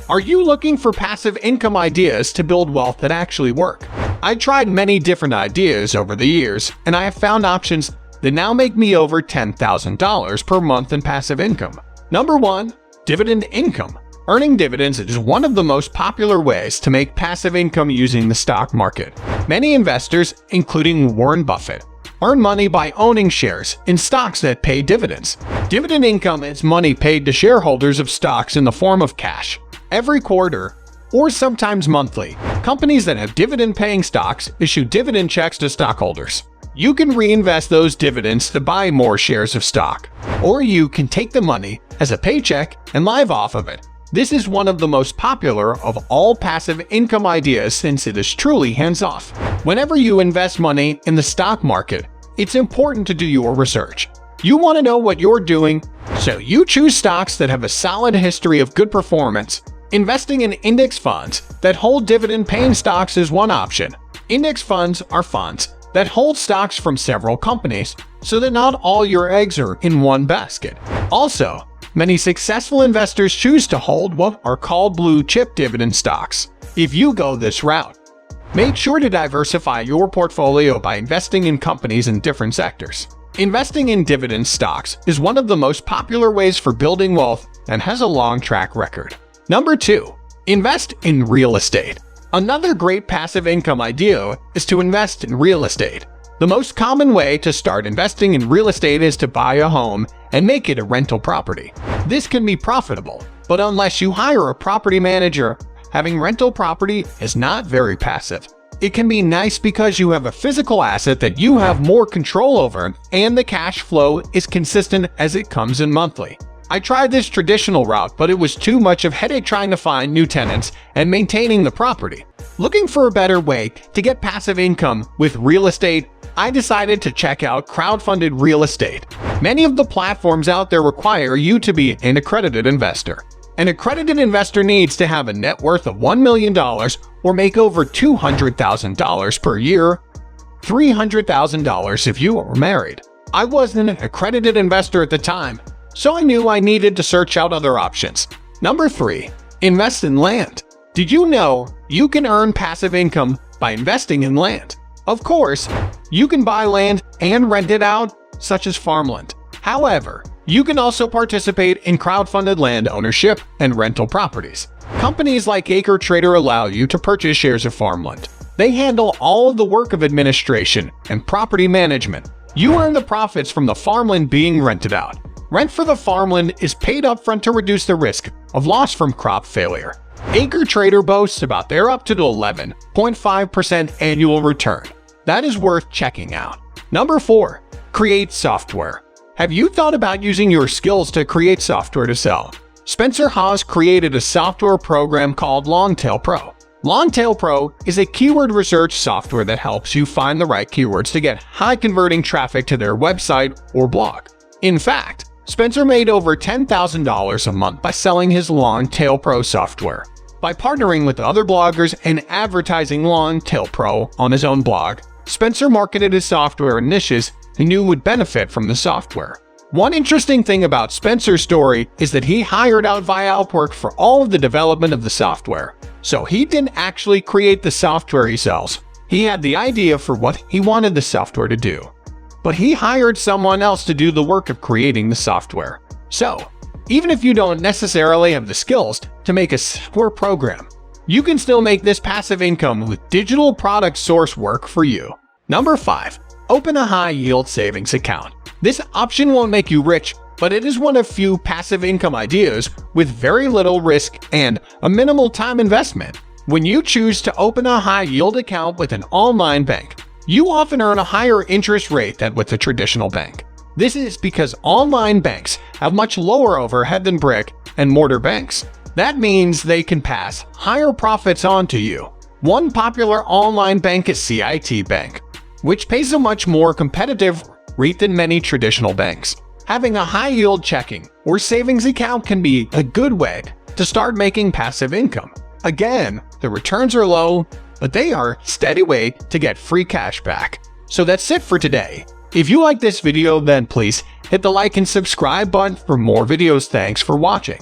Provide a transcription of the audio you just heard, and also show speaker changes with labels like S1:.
S1: Are you looking for passive income ideas to build wealth that actually work? I tried many different ideas over the years, and I have found options that now make me over $10,000 per month in passive income. Number 1. Dividend income. Earning dividends is one of the most popular ways to make passive income using the stock market. Many investors, including Warren Buffett, earn money by owning shares in stocks that pay dividends. Dividend income is money paid to shareholders of stocks in the form of cash every quarter or sometimes monthly. Companies that have dividend-paying stocks issue dividend checks to stockholders. You can reinvest those dividends to buy more shares of stock, or you can take the money as a paycheck and live off of it. This is one of the most popular of all passive income ideas since it is truly hands-off. Whenever you invest money in the stock market, it's important to do your research. You want to know what you're doing, so you choose stocks that have a solid history of good performance. Investing in index funds that hold dividend-paying stocks is one option. Index funds are funds that hold stocks from several companies, so that not all your eggs are in one basket. Also, many successful investors choose to hold what are called blue-chip dividend stocks. If you go this route, make sure to diversify your portfolio by investing in companies in different sectors. Investing in dividend stocks is one of the most popular ways for building wealth and has a long track record. Number 2. Invest in real estate. Another great passive income idea is to invest in real estate. The most common way to start investing in real estate is to buy a home and make it a rental property. This can be profitable, but unless you hire a property manager, having rental property is not very passive. It can be nice because you have a physical asset that you have more control over, and the cash flow is consistent as it comes in monthly. I tried this traditional route, but it was too much of a headache trying to find new tenants and maintaining the property. Looking for a better way to get passive income with real estate, I decided to check out crowdfunded real estate. Many of the platforms out there require you to be an accredited investor. An accredited investor needs to have a net worth of $1 million or make over $200,000 per year, $300,000 if you are married. I wasn't an accredited investor at the time, so I knew I needed to search out other options. Number 3. Invest in land. Did you know you can earn passive income by investing in land? Of course, you can buy land and rent it out, such as farmland. However, you can also participate in crowdfunded land ownership and rental properties. Companies like AcreTrader allow you to purchase shares of farmland. They handle all of the work of administration and property management. You earn the profits from the farmland being rented out. Rent for the farmland is paid upfront to reduce the risk of loss from crop failure. AcreTrader boasts about their up to 11.5% annual return. That is worth checking out. Number 4. Create software. Have you thought about using your skills to create software to sell? Spencer Haas created a software program called Longtail Pro. Longtail Pro is a keyword research software that helps you find the right keywords to get high-converting traffic to their website or blog. In fact, Spencer made over $10,000 a month by selling his Longtail Pro software. By partnering with other bloggers and advertising Longtail Pro on his own blog, Spencer marketed his software in niches he knew would benefit from the software. One interesting thing about Spencer's story is that he hired out via Upwork for all of the development of the software. So he didn't actually create the software he sells. He had the idea for what he wanted the software to do, but he hired someone else to do the work of creating the software. So, even if you don't necessarily have the skills to make a software program, you can still make this passive income with digital product source work for you. Number 5. Open a high-yield savings account. This option won't make you rich, but it is one of few passive income ideas with very little risk and a minimal time investment. When you choose to open a high-yield account with an online bank, you often earn a higher interest rate than with a traditional bank. This is because online banks have much lower overhead than brick and mortar banks. That means they can pass higher profits on to you. One popular online bank is CIT Bank, which pays a much more competitive rate than many traditional banks. Having a high-yield checking or savings account can be a good way to start making passive income. Again, the returns are low, but they are a steady way to get free cash back. So that's it for today. If you like this video, then please hit the like and subscribe button for more videos. Thanks for watching.